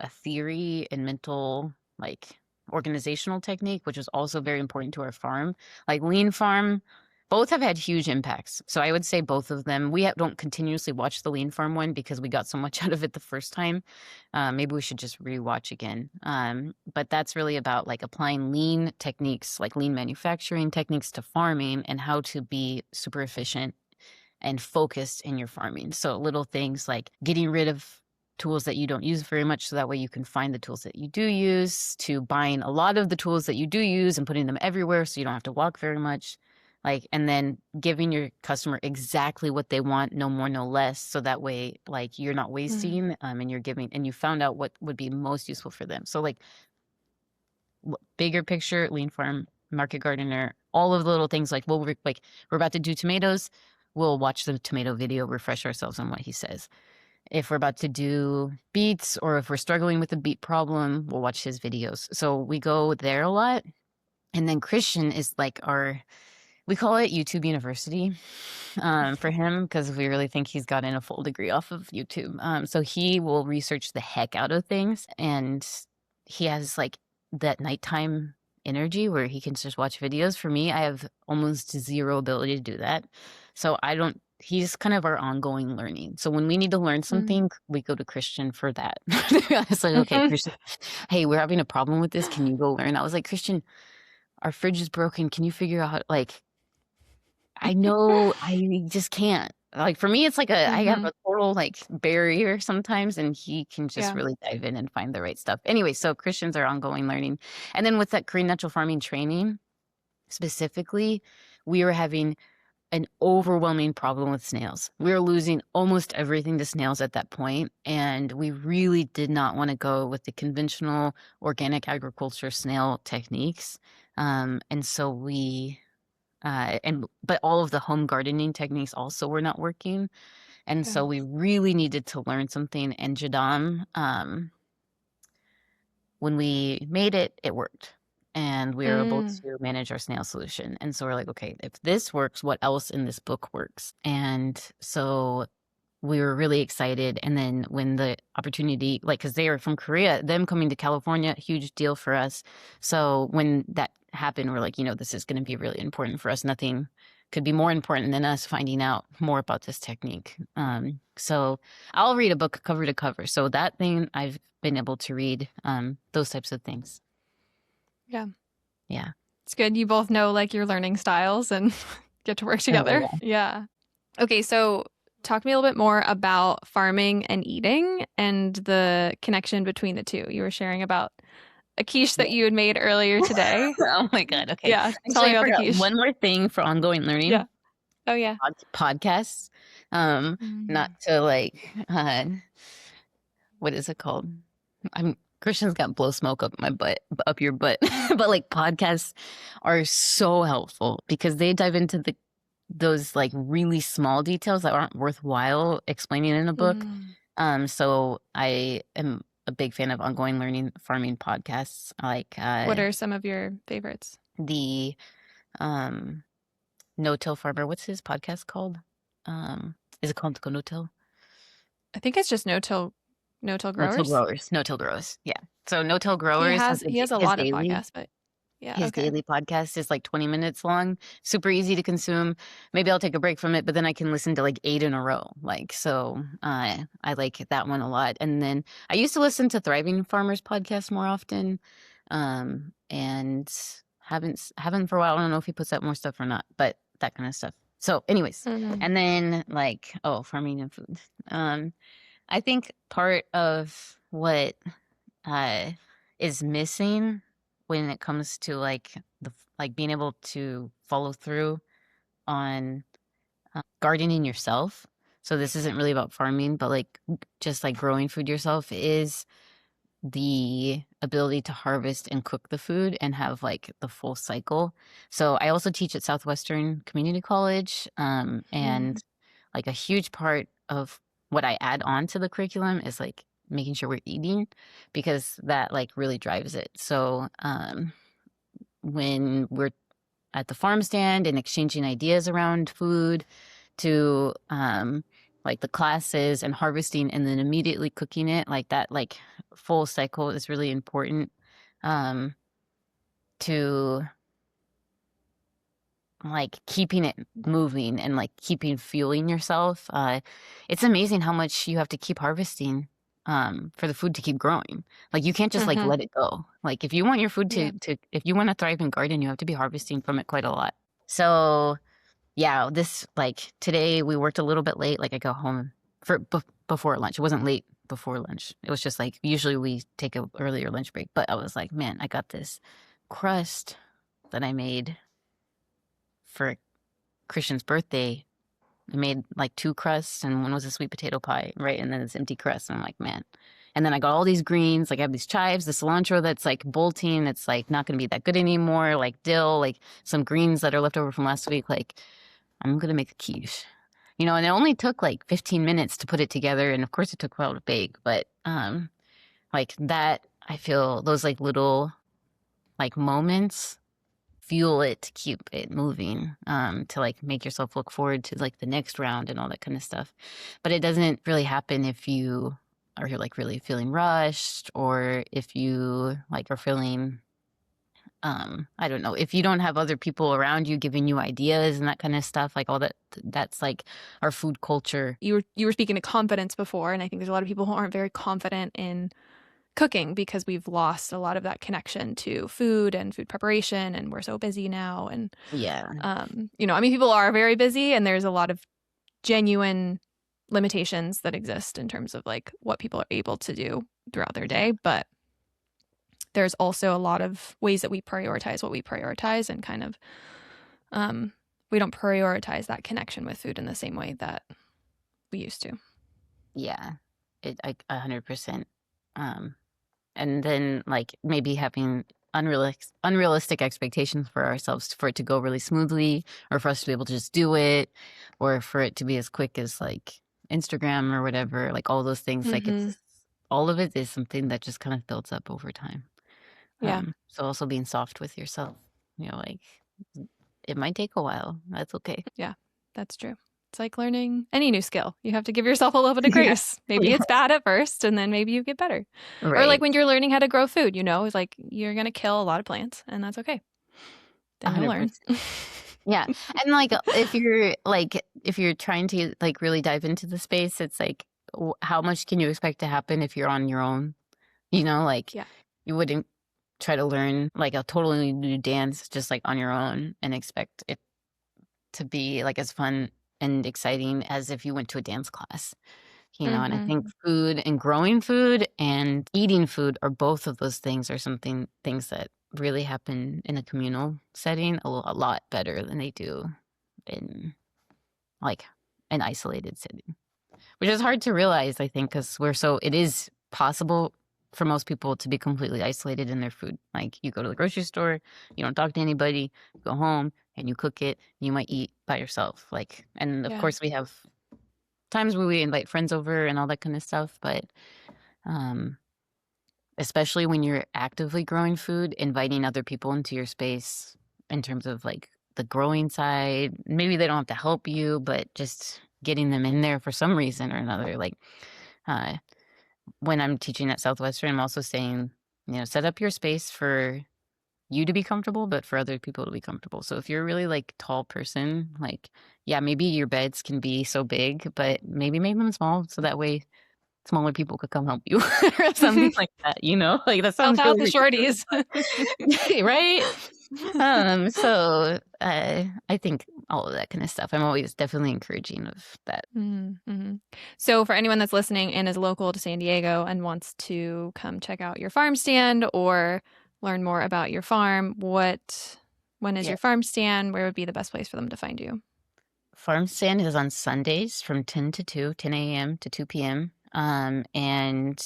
Speaker 2: theory and mental like organizational technique, which is also very important to our farm. Like lean farm, both have had huge impacts. So I would say both of them. We don't continuously watch the lean farm one because we got so much out of it the first time. Maybe we should just rewatch again. But that's really about like applying lean techniques, like lean manufacturing techniques to farming, and how to be super efficient and focused in your farming. So little things like getting rid of tools that you don't use very much, so that way you can find the tools that you do use, to buying a lot of the tools that you do use and putting them everywhere so you don't have to walk very much. Like, and then giving your customer exactly what they want, no more, no less. So that way, like, you're not wasting, and you're giving, and you found out what would be most useful for them. So like bigger picture, lean farm, market gardener, all of the little things like, well, we're about to do tomatoes. We'll watch the tomato video, refresh ourselves on what he says. If we're about to do beets, or if we're struggling with a beet problem, we'll watch his videos. So we go there a lot. And then Christian is like we call it YouTube University for him, because we really think he's gotten a full degree off of YouTube. So he will research the heck out of things, and he has like that nighttime energy where he can just watch videos. For me, I have almost zero ability to do that. So he's kind of our ongoing learning. So when we need to learn something, we go to Christian for that. It's like, okay, Christian, hey, we're having a problem with this. Can you go learn? I was like, Christian, our fridge is broken. Can you figure out, like, I know I just can't. Like for me, it's like I have a total like barrier sometimes, and he can just really dive in and find the right stuff. Anyway, so Christians are ongoing learning. And then with that Korean natural farming training specifically, we were having an overwhelming problem with snails. We were losing almost everything to snails at that point, and we really did not want to go with the conventional organic agriculture snail techniques. And so but all of the home gardening techniques also were not working. And so we really needed to learn something. And Jadam, when we made it, it worked. And we were able to manage our snail solution. And so we're like, okay, if this works, what else in this book works? And so we were really excited. And then when the opportunity, like, because they are from Korea, them coming to California, huge deal for us. So when that happened, we're like, this is going to be really important for us. Nothing could be more important than us finding out more about this technique. So I'll read a book cover to cover. So that thing I've been able to read, those types of things. Yeah.
Speaker 1: It's good. You both know like your learning styles and get to work together.
Speaker 2: Oh, yeah.
Speaker 1: Okay. So talk to me a little bit more about farming and eating and the connection between the two. You were sharing about a quiche that
Speaker 2: Yeah.
Speaker 1: you had made earlier today.
Speaker 2: Oh my God. Okay.
Speaker 1: Yeah, tell
Speaker 2: Actually,
Speaker 1: me
Speaker 2: I
Speaker 1: about the
Speaker 2: forgot
Speaker 1: quiche.
Speaker 2: one more thing for ongoing
Speaker 1: Yeah.
Speaker 2: learning
Speaker 1: Oh yeah.
Speaker 2: podcasts. Not
Speaker 1: Mm.
Speaker 2: to like, what is it called? I'm Christian's got blow smoke up my butt, up your butt. But like podcasts are so helpful because they dive into those like really small details that aren't worthwhile explaining in a book.
Speaker 1: Mm.
Speaker 2: So I am a big fan of ongoing learning farming podcasts, like
Speaker 1: What are some of your favorites?
Speaker 2: the um no-till farmer. What's his podcast called? Is it called Go No-Till?
Speaker 1: I think it's just no till
Speaker 2: No-till
Speaker 1: growers.
Speaker 2: growers. No-till growers. Yeah. So no-till growers has
Speaker 1: He has a
Speaker 2: his
Speaker 1: lot of
Speaker 2: daily.
Speaker 1: podcasts, but yeah,
Speaker 2: His
Speaker 1: okay.
Speaker 2: daily podcast is like 20 minutes long, super easy to consume. Maybe I'll take a break from it, but then I can listen to like 8 in a row. Like, so I like that one a lot. And then I used to listen to Thriving Farmers podcast more often. And haven't for a while. I don't know if he puts out more stuff or not, but that kind of stuff. So anyways,
Speaker 1: Mm.
Speaker 2: and then like, oh, farming and food. I think part of what uh, is missing when it comes to like like being able to follow through on gardening yourself. So this isn't really about farming, but like just like growing food yourself is the ability to harvest and cook the food and have like the full cycle. So I also teach at Southwestern Community College, and
Speaker 1: Mm.
Speaker 2: like a huge part of what I add on to the curriculum is like making sure we're eating because that like really drives it. So when we're at the farm stand and exchanging ideas around food to like the classes and harvesting and then immediately cooking it, like that like full cycle is really important um to like keeping it moving and like keeping fueling yourself. It's amazing how much you have to keep harvesting for the food to keep growing. Like you can't just like
Speaker 1: Mhm.
Speaker 2: let it go. Like if you want your food
Speaker 1: Yeah.
Speaker 2: to if you want to thrive in garden, you have to be harvesting from it quite a lot. So yeah, this like today we worked a little bit late. Like I go home for before lunch. It wasn't late before lunch. It was just like usually we take a earlier lunch break. But I was like, man, I got this crust that I made for Christian's birthday. I made like 2 crusts and one was a sweet potato pie, right? And then this empty crust. And I'm like, man. And then I got all these greens, like I have these chives, the cilantro that's like bolting, that's like not gonna be that good anymore, like dill, like some greens that are left over from last week. Like, I'm gonna make a quiche. And it only took like 15 minutes to put it together, and of course it took a while to bake, but like that, I feel those like little like moments fuel it to keep it moving, to like make yourself look forward to like the next round and all that kind of stuff. But it doesn't really happen if you are like really feeling rushed or if you like are feeling I don't know, if you don't have other people around you giving you ideas and that kind of stuff, like all that's like our food culture.
Speaker 1: You were speaking to confidence before, and I think there's a lot of people who aren't very confident in cooking because we've lost a lot of that connection to food and food preparation, and we're so busy now. And
Speaker 2: Yeah.
Speaker 1: I mean, people are very busy, and there's a lot of genuine limitations that exist in terms of like what people are able to do throughout their
Speaker 2: Yeah.
Speaker 1: day. But there's also a lot of ways that we prioritize what we prioritize, and kind of um, we don't prioritize that connection with food in the same way that we used to.
Speaker 2: Yeah. 100%. Um, and then like maybe having unrealistic expectations for ourselves for it to go really smoothly or for us to be able to just do it or for it to be as quick as like Instagram or whatever, like all those things, like
Speaker 1: Mm-hmm.
Speaker 2: all of it is something that just kind of builds up over time.
Speaker 1: Yeah,
Speaker 2: So also being soft with yourself, like it might take a while. That's okay.
Speaker 1: yeah, that's true. It's like learning any new skill. You have to give yourself a little bit of
Speaker 2: Yeah.
Speaker 1: grace. Maybe
Speaker 2: Yeah.
Speaker 1: it's bad at first, and then maybe you get better. Or like
Speaker 2: Right.
Speaker 1: when you're learning how to grow food, it's like you're going to kill a lot of plants, and that's okay. Then you'll learn.
Speaker 2: 100%. Yeah. And like if you're trying to like really dive into the space, it's like how much can you expect to happen if you're on your own? Like
Speaker 1: Yeah.
Speaker 2: you wouldn't try to learn like a totally new dance just like on your own and expect it to be like as fun and exciting as if you went to a dance class. And I
Speaker 1: Mm-hmm.
Speaker 2: think food and growing food and eating food are both of those things are things that really happen in a communal setting a lot better than they do in like an isolated setting, which is hard to realize, I think, because it is possible for most people to be completely isolated in their food. Like you go to the grocery store, you don't talk to anybody, you go home and you cook it, you might eat by yourself. And of
Speaker 1: Yeah.
Speaker 2: course we have times where we invite friends over and all that kind of stuff, but um, especially when you're actively growing food, inviting other people into your space in terms of like the growing side, maybe they don't have to help you, but just getting them in there for some reason or another. Uh, when I'm teaching at Southwestern, I'm also saying, set up your space for you to be comfortable, but for other people to be comfortable. So if you're a really like tall person, like, yeah, maybe your beds can be so big, but maybe make them small so that way smaller people could come help you or something like that, Like that
Speaker 1: Help
Speaker 2: sounds
Speaker 1: out
Speaker 2: really
Speaker 1: the
Speaker 2: ridiculous,
Speaker 1: shorties.
Speaker 2: but right? I think all of that kind of stuff. I'm always definitely encouraging of that.
Speaker 1: Mm-hmm. So, for anyone that's listening and is local to San Diego and wants to come check out your farm stand or learn more about your farm, when is
Speaker 2: Yeah.
Speaker 1: your farm stand? Where would be the best place for them to find you?
Speaker 2: Farm stand is on Sundays from 10 to 2, 10 a.m. to 2 p.m. And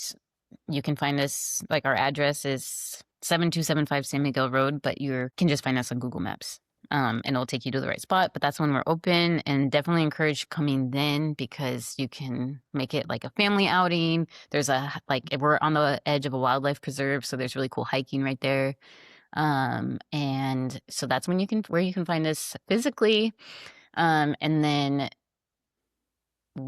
Speaker 2: you can find us, like our address is 7275 San Miguel Road, but you can just find us on Google Maps. And it'll take you to the right spot, but that's when we're open, and definitely encourage coming then because you can make it like a family outing. We're on the edge of a wildlife preserve, so there's really cool hiking right there. And so that's where you can find us physically. And then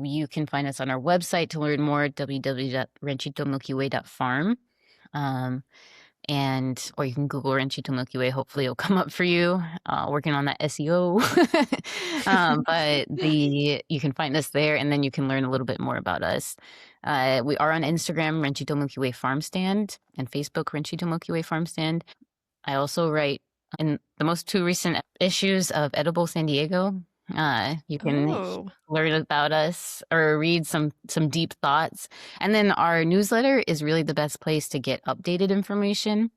Speaker 2: you can find us on our website to learn more, www.ranchitomilkyway.farm. Um, or you can Google Ranchito Milky Way. Hopefully it'll come up for you. Working on that SEO. But you can find us there, and then you can learn a little bit more about us. We are on Instagram, Ranchito Milky Way Farm Stand, and Facebook, Ranchito Milky Way Farm Stand. I also write in the most two recent issues of Edible San Diego. You can
Speaker 1: Oh.
Speaker 2: learn about us or read some deep thoughts. And then our newsletter is really the best place to get updated information.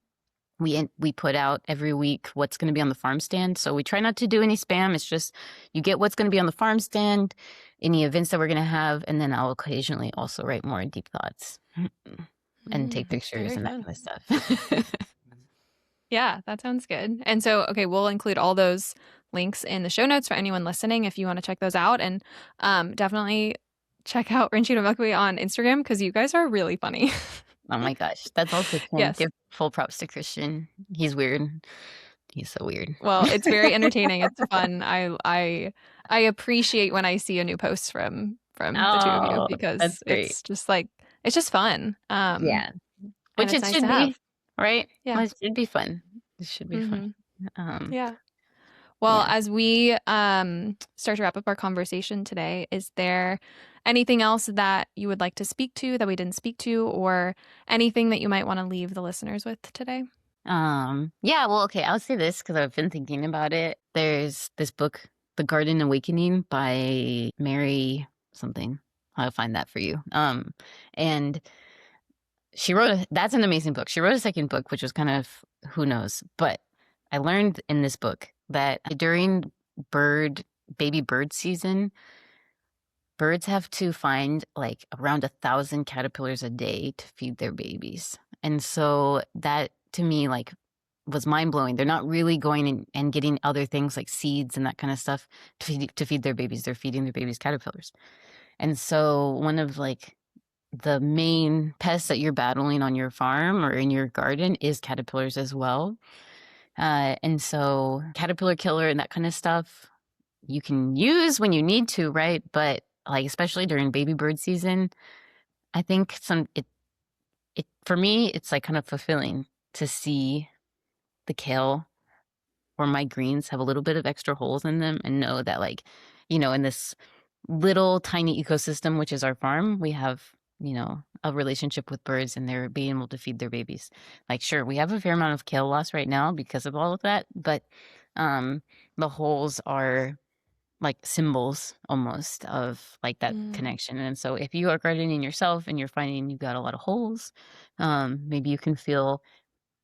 Speaker 2: We put out every week what's going to be on the farm stand. So we try not to do any spam. It's just you get what's going to be on the farm stand, any events that we're going to have, and then I'll occasionally also write more deep thoughts and take pictures
Speaker 1: Very
Speaker 2: and that
Speaker 1: fun.
Speaker 2: kind of stuff.
Speaker 1: Yeah, that sounds good. And so, okay, we'll include all those links in the show notes for anyone listening if you want to check those out. And definitely check out Ranchito Milky Way on Instagram because you guys are really funny.
Speaker 2: Oh my gosh, that's all Christian.
Speaker 1: Yes.
Speaker 2: Give full props to Christian. He's weird. He's so weird.
Speaker 1: Well, it's very entertaining. It's fun. I appreciate when I see a new post from the two of you
Speaker 2: Oh, that's
Speaker 1: because
Speaker 2: great.
Speaker 1: it's just fun.
Speaker 2: Yeah,
Speaker 1: And
Speaker 2: which
Speaker 1: it's
Speaker 2: it
Speaker 1: nice
Speaker 2: should
Speaker 1: to have.
Speaker 2: be, right?
Speaker 1: Yeah.
Speaker 2: Well, it should be fun. It should be fun.
Speaker 1: Hmm.
Speaker 2: Um,
Speaker 1: Yeah. Well,
Speaker 2: yeah.
Speaker 1: as we start to wrap up our conversation today, is there anything else that you would like to speak to that we didn't speak to, or anything that you might want to leave the listeners with today?
Speaker 2: Yeah, well, okay, I'll say this because I've been thinking about it. There's this book, The Garden Awakening by Mary something. I'll find that for you. And that's an amazing book. She wrote a second book, which was kind of who knows, but I learned in this book that during baby bird season, birds have to find like around 1,000 caterpillars a day to feed their babies. And so that to me, like, was mind blowing. They're not really going and getting other things like seeds and that kind of stuff to feed their babies. They're feeding their babies caterpillars. And so one of like the main pests that you're battling on your farm or in your garden is caterpillars as well. And so caterpillar killer and that kind of stuff you can use when you need to, right? But like especially during baby bird season, I think it for me it's like kind of fulfilling to see the kale or my greens have a little bit of extra holes in them and know that like, in this little tiny ecosystem, which is our farm, we have, a relationship with birds and they're being able to feed their babies. Like, sure, we have a fair amount of kale loss right now because of all of that, but the holes are like symbols almost of like that
Speaker 1: Mm,
Speaker 2: connection. And so if you are gardening yourself and you're finding you've got a lot of holes, maybe you can feel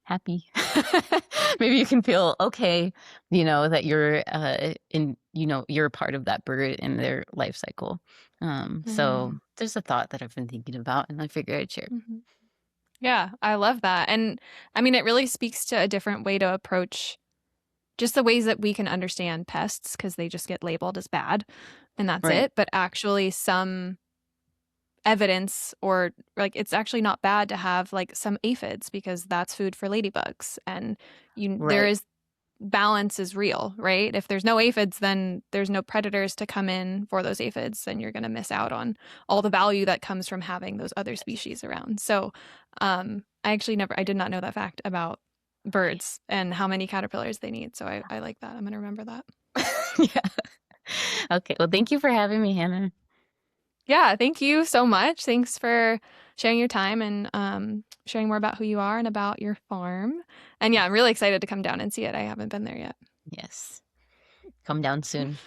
Speaker 2: happy. Maybe you can feel okay, that you're you're a part of that bird in their life cycle. So
Speaker 1: mm,
Speaker 2: there's a thought that I've been thinking about, and I figured I'd share.
Speaker 1: mhm. Yeah, I love that. And I mean, it really speaks to a different way to approach just the ways that we can understand pests because they just get labeled as bad and that's
Speaker 2: Right.
Speaker 1: it. But actually, some evidence or like it's actually not bad to have like some aphids because that's food for ladybugs and there
Speaker 2: Right.
Speaker 1: is balance is real, right? If there's no aphids, then there's no predators to come in for those aphids, and you're going to miss out on all the value that comes from having those other species around. So, I did not know that fact about birds and how many caterpillars they need. So I like that. I'm going to remember that.
Speaker 2: Yeah. Okay. Well, thank you for having me, Hannah.
Speaker 1: Yeah, thank you so much. Thanks for sharing your time and sharing more about who you are and about your farm. And yeah, I'm really excited to come down and see it. I haven't been there yet.
Speaker 2: Yes. Come down soon.